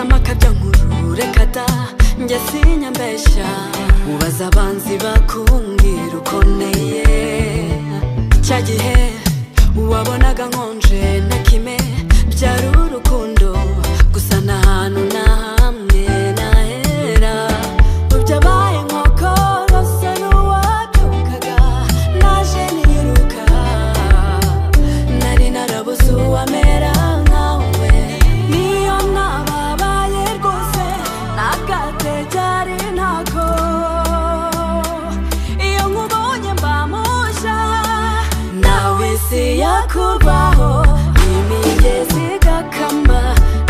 amakabya nkuru reka da njye sinyambeshya ubaza abanzi bakumbwira uko nteye cya gihe wabonaga nkonje na kime byari urukundo gusa nta hantu na hamwe nahera ubyabaye nk'uko rose n'uwabyukaga naje niruka nari narabuze uwamera nkawe niyo nababaye rwose nagategari ntako iyo nkubonye mba mushya nawe isi yakubaho imigezi igakama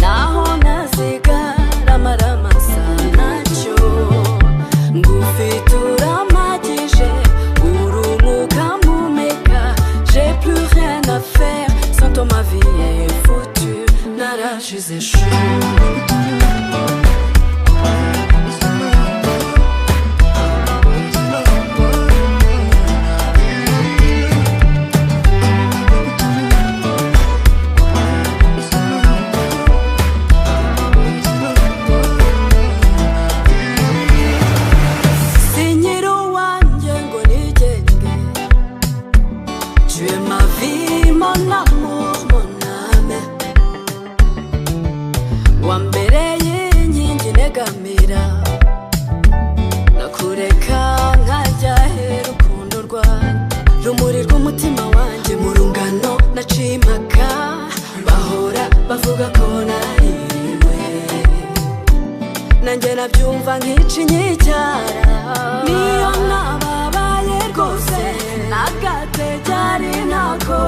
naho nazigara amaramasa nacyo ngufite uramagije urumuka mpumeka j'ai plus rien à faire sans toi ma vie est foutue narashize Tu es ma vie, mon amour, mon âme wambereye inkingi negamira nakureka nkajya he rukundo rwawe rumuri rw'umutima wanjye mu rungano naciye impaka bahora bavuga ko nahiriwe nanjye nabyumva nk'icinye icyara niyo nababaye rwose nagategari ntako